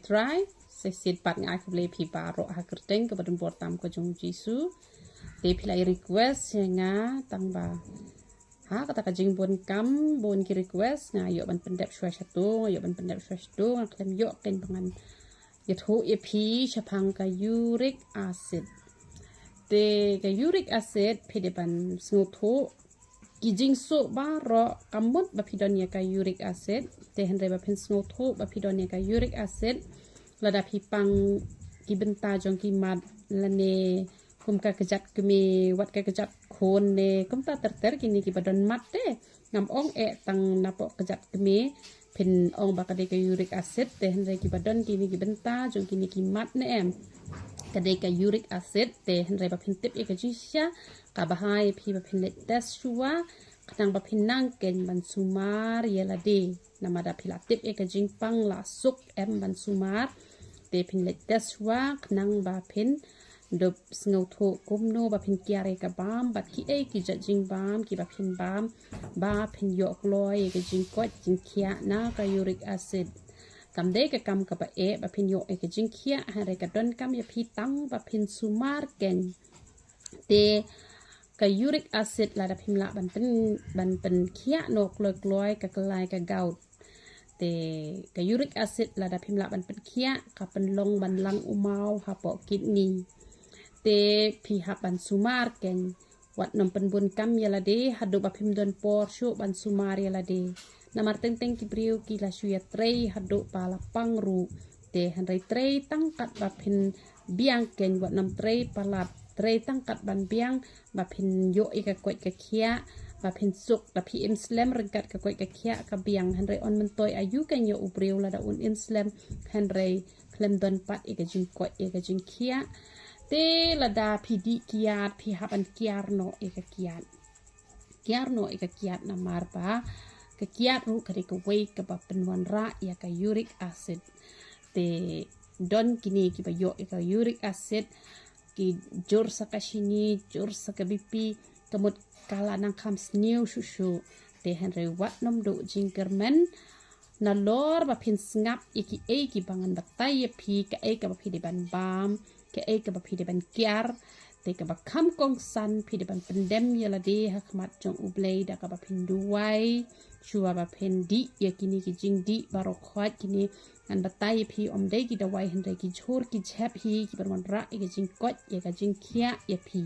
try se sit pat ngai kble pi baro ha kerteng ke badun portam ko jong jisu te pilai request nga tang ba ha kata ka jing bon kam bon ki request nga yo ban pendep shwa satu yo ban pendep shwa satu klem yo ken pangan yet ho e pi chapang ka uric acid te ka uric acid pide ban snotho ki jing so ba ro kamut ba pidon ya ka uric acid te henre ba pen snotho ba pidon ya ka uric acid lada pi pang ki benta jong ki mat lane kum ka kejat kemi wat ka kejat khon ne kum ta ter kini ki badon mat te ngam ong e tang napo kejat kemi pen ong ba ka de ka uric acid te henre ki badon kini ki benta jong kini ki mat ne em ka de ka uric acid te henre ba pen tip e ka jisha ka bahai pi ba pen let test shua kadang ba pen nang ken ban sumar yela de namada pila tip e ka jing pang la suk em ban sumar te pen let test shua kadang ba pen dop sngau tho kumno ba phin kiare ka bam bat ki e ki jing bam ki ba phin bam ba phin yo kloi ke jing ko jing khia na ka uric acid kam de ka kam ka ba e ba phin yo e ke jing khia ha re ka don kam ya phi tang ba phin sumar ken te ka uric acid la da phim la ban pen khia no kloi kloi ka klai ka gout te ka uric acid la da phim la ban pen khia ka pen long ban lang umau ha po kidney te pi ha ban sumar ken wat nom pen bun kam yala de hadu ba phim don por shu ban sumar yala de namar teng teng ki briu ki la shu ya trei hadu pa la pang ru te han rei trei tang kat ba phin biang ken wat nom trei palat trei tang kat ban biang ba phin yo e ka kwet ka khia ba phin suk da pi im slam rengkat ka kwet ka khia ka biang han rei on men toy ayu ken yo u briu la da un in slam han rei klem don pat e ka jing kwet e ka jing khia te lada pidi kiat pi haban kiarno eka kiat na marba ke kiat ru kare ke wei ke ba penwan ra ya ka uric acid te don kini ki ba yo eka uric acid ki jor sakashini jor sakabipi kemut kala nang kham snew shushu te henry wat nom do jingerman na lor ba pin snap iki e ki bangan batai pi ka e ka ba pi de ban bam ke e ka ba pi de ban kiar te ka ba kham kong san pi de ban pendem yala de ha khmat jong ublei da ka ba pin duai chua ba pen di ya kini ki jing di baro khwat kini an batai pi om de ki dawai hen ki chhor ki chap hi ki ban ra e ka jing kot ya ka jing khia ya pi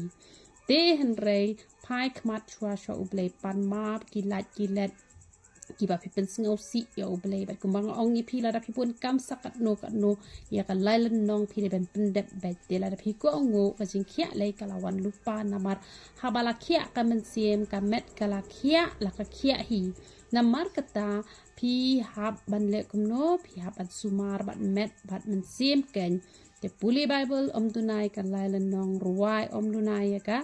te hen rei pai khmat chua sha ublei pan map ki lat ki let ki ba pi pen ngau si ya ublei ba kumbang ong ni pi la da pi pun kam sakat no ya ka lailan nong pi de ben pendep bet de la da pi ko ngo ba jing khia lai kalawan lupa namar habala khia ka men siem ka met kala khia la ka khia hi namar kata pi hab ban le kumno pi hab ban sumar ban met ban men siem ken te puli bible om dunai ka lailan nong ruai om dunai ya ka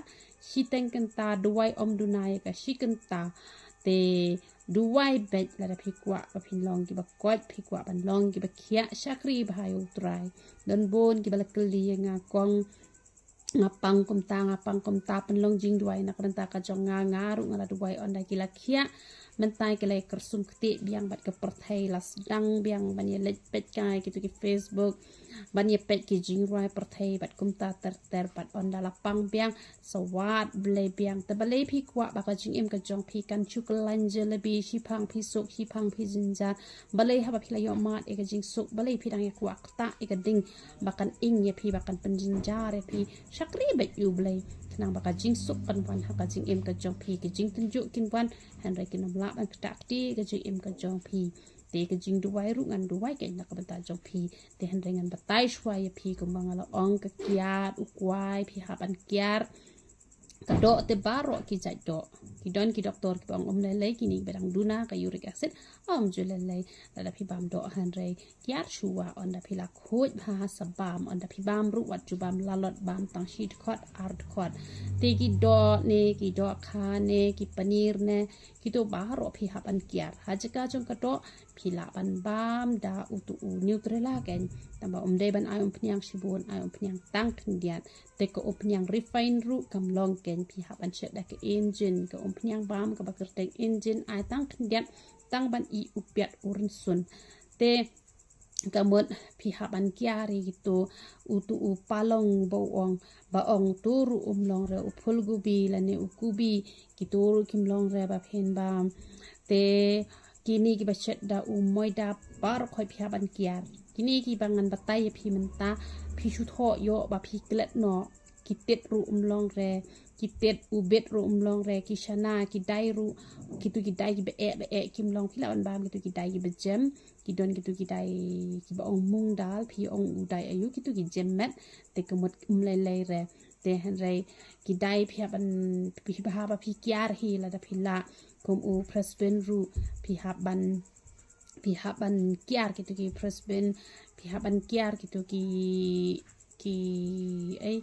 shiteng kenta duai om dunai ka shikenta te duai bet la da phikwa ba phin long ki ba kwat phikwa ban long ki ba khia shakri ba hayo trai don bon ki ba la kli nga kong ngapang kum ta pen long jing duai na kan ta ka jong nga ru ngala duai on da ki la khia mentai ke lai kersum kti biang bat ke perthai las dang biang ban ye let pet kai ki tu ki facebook ban ye pet ki jing ruai perthai bat kum ta ter bat on da lapang biang sawat ble biang te balei phi kwa ba ka jing em ka jong phi kan chuk lan jelebi shi phang phi sok shi phang phi jinja balei ha ba phi la yo mat e ka jing sok balei phi dang ye kwa ta e ka ding bakan ing ye phi bakan pen jinja re phi shakri bet yu blei nang baka jing sok kan wan ha ka jing em ka jong phi ki jing tunju kin wan han re kin la ban ta ti ka jing em ka jong phi te ka jing duai ru ngan duai ke na ka ban ta jong phi te han re ngan batai shwa ye phi ko mangala ong ka kiat u kwai phi ha ban kiar ka do te baro ki jai do ki don ki doktor ki bang om le kini bedang duna ka uric acid om jule le la phi bam do han re kiar shuwa on da phi la khoj ha sabam on da phi bam ru wat ju bam la lot bam tang shit khot art khot te ki do ne ki do kha ne ki paneer ne ki to baro phi ha ban kiar ha jaka jong ka do phi la ban bam da utu neutrala ken tamba om de ban ai om pnyang shibun ai om pnyang tang thundiat te ko om pnyang refine ru kam long ken phi ha ban che da ke engine ko om pnyang bam ka ba kerteng engine ai tang thundiat tang ban i upiat urun sun te Kamut pihak ban kiari gitu utu palong baong turu umlong re upul gubi lane ukubi gitu kimlong re ba phen bam te kini ki bachet da umoy da par khoi pihak ban kiar kini ki bangan batai phi menta phi shu tho yo ba phi klet no kitet ru umlong re kitet ubet ru umlong re kishana ki dai ru kitu ki dai ki be kimlong phi la ban bam kitu ki dai ki bejem kidon gitu kidai kiba ong mung dal phi ong udai ayu gitu ki jemmet te kemut umlai re te hanrai kidai phi ban phi ba phi kiar hi la da phi la kom u presben ru phi ban kiar gitu ki presben phi ban kiar gitu ki ai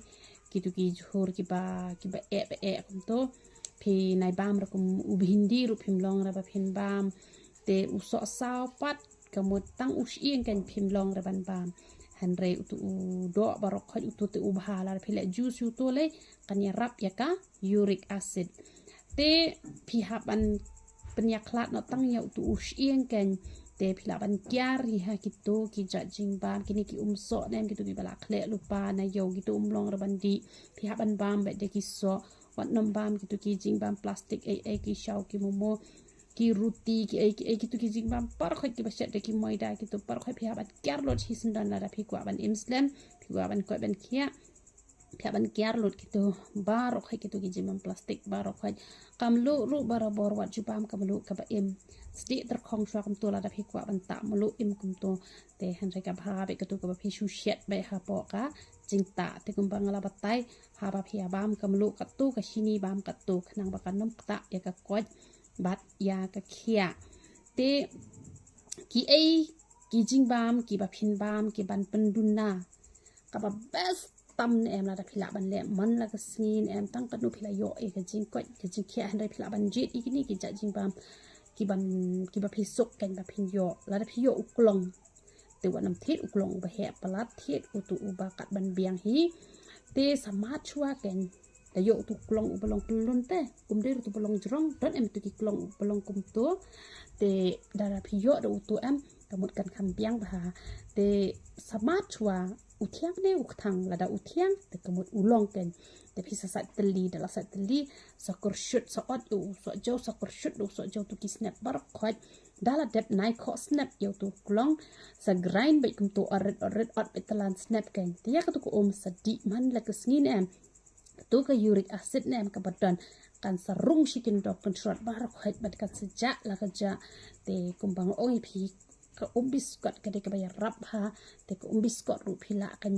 gitu ki jhor kiba kom to phi nai bam ra kom u bhindi ru phimlong ra ba phin bam te u so sao pat kamut tang usieng kan phimlong ra ban bam hanre utu do barok khaj utu te ubhala phile juice utu le kan ya rap ya ka uric acid te pihak ban penyaklat no tang ya utu usieng kan te phila ban kyari ha gitu ki jajing bam kini ki umso nem gitu ki bala khle lupa na yo gitu umlong ra ban di pihak ban bam be de ki so wat nom bam gitu ki jing bam plastic ai ki shau ki momo ki ruti ki ai gitu ki jing bam par khoi ki baset de ki moida gitu par khoi pihak ban kyar lot hi sendan la da phi kwa ban imslam phi kwa ban ko ban kia pihak ban kyar lot gitu bar khoi gitu ki jing bam plastic bar khoi kam lu ru barabor wat jubam kam lu ka ba im sdi terkhong shwa kam tu la da phi kwa ban ta mulu im kum to te han re ka bha be ka tu ka ba phi shu shet be ha po ka jing ta te kum bang la batai ha ba phi bam kam lu ka tu ka shini bam ka tu khnang ba kan nom ta ya ka koj bat ya ka khiah te ki ai ki jing bam ki ba phin bam ki ban penduna ka ba best tam em la da phila ban le man la ka sin em tang ka nu phila yo e ka jing koj ka jing khiah han re phila ban jit ikini ki ja jing bam ki ba phi sok kan ba phin yo la da phi yo uklong te wa nam thit uklong ba he palat thit utu uba kat ban biang hi te samat chua ken da yo tu klong ubalong pelun te de tu balong jrong don em tu ki klong balong kum to te da phi yo da utu em kamut kan kham biang ba te samat chua uthiang ne ukthang la da uthiang te kamut ulong ken te phi sa teli da la sa teli sakor shoot sa ot u so jo sakor shoot u so jo tu ki snap bar khot dala dep nai kho snap yo tu klong sa grind ba kum to oret ot betalan snap ken te ya ka tu ko sa di man la ka sngin em tu ka uric acid nem ka badon kan sarung shikin dok kan shot bar khot bat ka seja la ka ja te kumbang oi phi ka biskot ka de ka bayar rap ha te ka biskot ru phila kan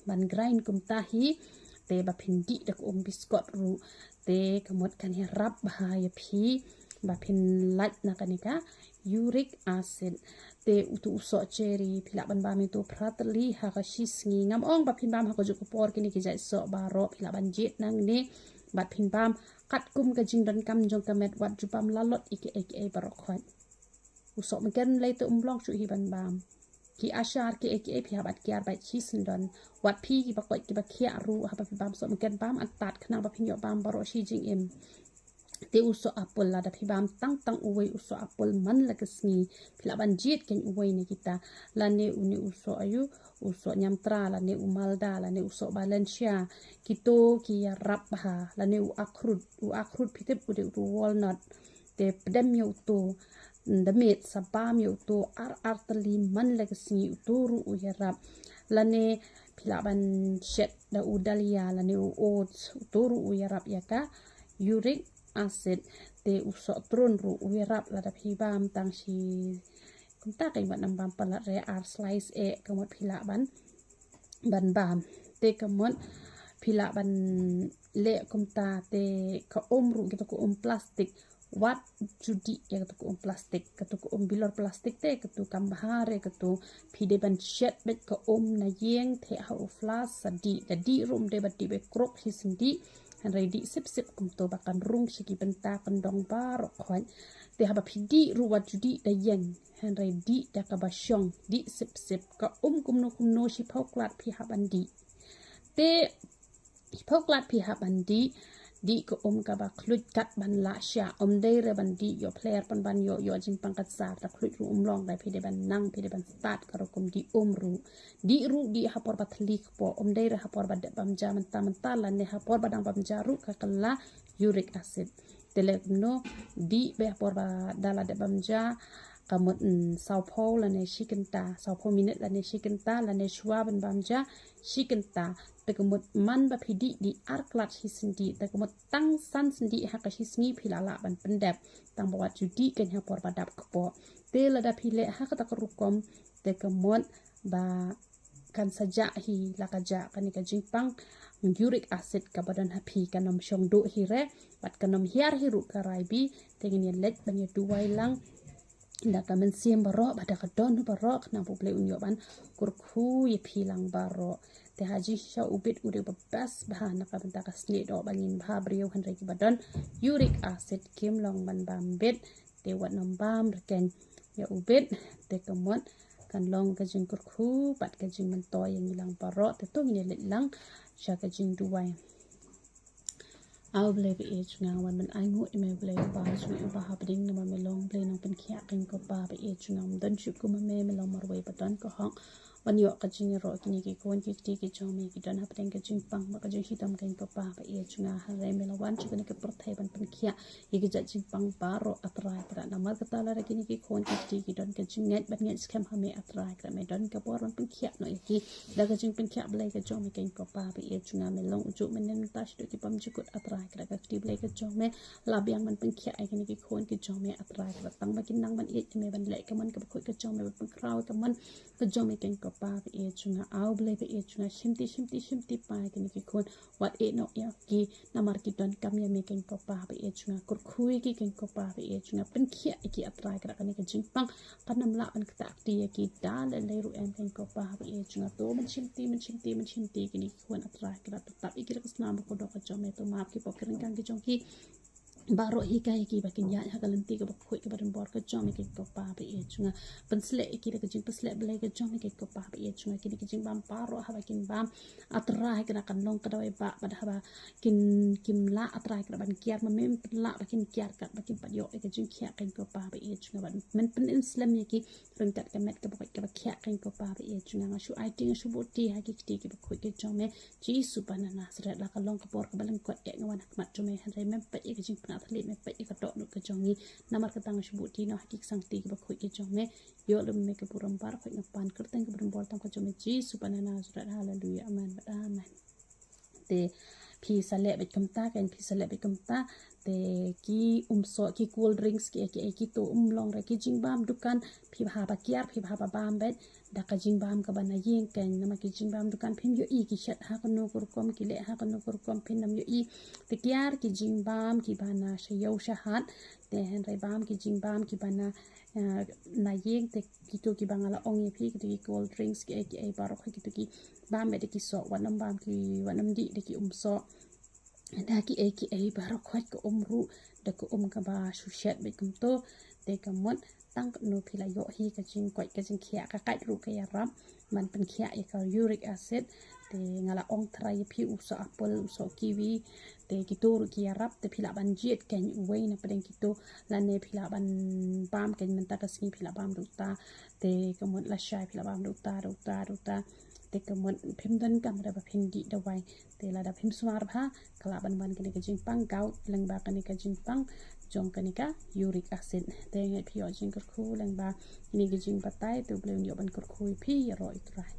man grind kum ta hi te ba phindi da ka biskot ru te kamot kan he rap ha ya phi ba phin lat na kanika uric acid te utu uso cherry phila ban ba mi tu pratli ha ka shis ngi ngam ong ba phin bam ha ko ju ko por kini ki jai so ba ro phila ban jit nang ni ba phin bam kat kum ka jing don kam jong ka met wat ju pam lalot iki barok khoi usok mungkin lay tu umlong cu hiban bam ki ashar ki phi habat kiar bai chi sindon wat phi ki bakoi ki bakhia ru ha ba bam so mungkin bam atat khnang ba phinyo bam baro shi jing im te uso apol la da phi bam tang uwei uso apol man la kasni phila ban jit ken uwei ne kita la ne uni uso ayu uso nyamtra la ne umalda la ne uso valencia kito ki rap ha la ne u akrut phitep u de walnut te pedem yo to damit sabam yo to artali man la kasni uturu u yarap la ne phila ban shet da udalia la ne u oats uturu u yarap yaka uric acid te usok tron ru wirap la da phi bam tang si kum ta kai ban bam pala re ar slice e kamot phila ban bam te kamot phila ban le kum ta te ka ru gitu ko plastic wat judi ya gitu ko plastic gitu ko bilor plastic te gitu kambahare gitu phide ban shet bet ko na yeng the ha flas sadi da di rum de bat di be krok hi sindi han ready sip kum to bakan rung shiki benta kandong bar khoi te haba phidi ruwat judi da yen han ready da ka basyong di sip ka kumno shi phoklat phi haban di te phoklat phi haban di di ko ka ba klut kat ban la sha dai re ban di yo player pan ban yo jing pang kat sa ta klut ru long dai phi de ban nang phi de ban start karo di ru di hapor ba thlik po dai re hapor ba de bam ja menta la ne hapor ba dang bam ja ru ka kala uric acid telekno di be hapor ba dala de bam ja kamut sao po la ne shikenta sao po minute la ne shikenta la ne shwa ban bam ja shikenta te kamut man ba phidi di arklat hisindi te kamut tang san sindi ha ka hisngi philala ban pendap tang bawat judi kan ha por badap kpo te la da phile ha ka takrukom te kamut ba kan saja hi la ka ja kan ka jingpang uric acid ka badan ha phi kanom shong do hi re bat kanom hiar hi ru ka raibi te ngin let ban ya duwai lang da kamen siam baro bada ka don baro na pople unyo ban kurku ye philang baro te haji sha ubit ude babas bahana ka benta ka sne do bangin bha brio han reki badon uric acid kim long ban bam bet te wat nom bam reken ya ubit te kamot kan long ka jing kurku bat ka jing man to yang ilang baro te to ngin let lang sha ka jing duwai au ble be age nga wan man ai ngu me ble ba chu ba ha ding na me long ble nang pen khia ken ko ba be age nga dan chu ku me long mar wei padan ko hong wan yo ka jing ro kini ki kon ki ti ki chong me ki dan ha ding ka jing pang ba ka jing hitam ken ko ba be age nga ha re me wan chu ken ke per thai ban pen khia ye ki ja jing pang ba ro atrai pra na mar ka ta la kini ki kon ki ti ki dan ka jing net ban net scam ha me atrai ka me dan ka por ban pen khia no ki da ka jing pen khia ble ka chong me ken ko ba be age nga me long chu me nen ta shi ki pam chu kut atrai kra ka ti ble ka chong me la biang man pen khia ai kini ki kon ki chong me atrai kra tang ba kin nang ban e me ban le ka man ka khoi ka chong me ban kraw ka man ka chong me ken ko pa be e chunga au ble be e chunga shimti pa kini ki kon wat e no ya ki na mar ki don kam ya me ken ko pa be e chunga kur khui ki ken ko pa be e chunga pen khia ki atrai kra kani ka jing pang panam la an ka ti ya ki da le ru em ken ko pa be e chunga to man shimti kini kon atrai kra ta ikir ka snam ko do ka chong me to ma ki pokren kan ki chong ki baro hi kai ki bakin ya ha kalanti ka khoi ka barin bor ka chom ke ko pa be e chunga pensle ki ka jing pensle ble ka chom ke ko pa be e chunga ki jing bam paro ha bakin bam atrai ka kan long ka dawai ba bad ha kim la atrai ka ban kiar ma mem la bakin kiar ka bakin pa yo ka jing khia kan ko pa be e chunga ban men pen islam ye ki reng tat ka met ka ba ka khia kan ko pa be e chunga nga shu ai ting shu boti ha ki ti ki khoi ke chom me ji su banana sra la ka long ka bor ka balan ko e ngawan mat chom me han re mem pa e ka jing atlet me pe ka tok ka jongi namar ka tang shubuti no hakik sang ti ba khoi ke jong me yo lum me ka puram par khoi na pan kerteng ka puram bol tang ka jong ji subhanana surat haleluya amen amen te phi sale be kamta kan phi sale be kamta te ki so ki cool drinks ki to long ra ki jing bam dukan phi ba ba kiar phi ba bam bet da ka jing bam ka bana yeng kan nama ki jing bam dukan phim yo ki shat ha ka no kur kom ki le ha ka no kur kom phin nam yo te kiar ki jing bam ki bana shayo shahat te hen rai bam ki jing bam ki bana na yeng te ki to ki bangala ong ye phi ki cold drinks ki ai baro ki to ki bam be ki so wanam bam ki wanam di de ki so da ki ai baro khwat ko ru da ko ka ba shu shat be kum to te ka mot tang no phila yo hi ka jing koi ka jing khia ka kai ru ka ya ram man pen khia ya ka uric acid te ngala ong thrai phi u so apple so kiwi te ki to ru ki ya rap te phila ban jet ken wei na pen ki to la ne phila ban bam ken man ta ka sni phila bam ru ta te ka mot la shai phila bam ru ta te ka mot phim dan kam ra ba phim di da wai te la da phim swar bha kala ban ken ka jing pang gau leng ba ken ka jing pang jong kanika uric acid te ngai phi o jing kur khu lang ba ni gi jing batai tu blem yo ban kur khu phi ro itrai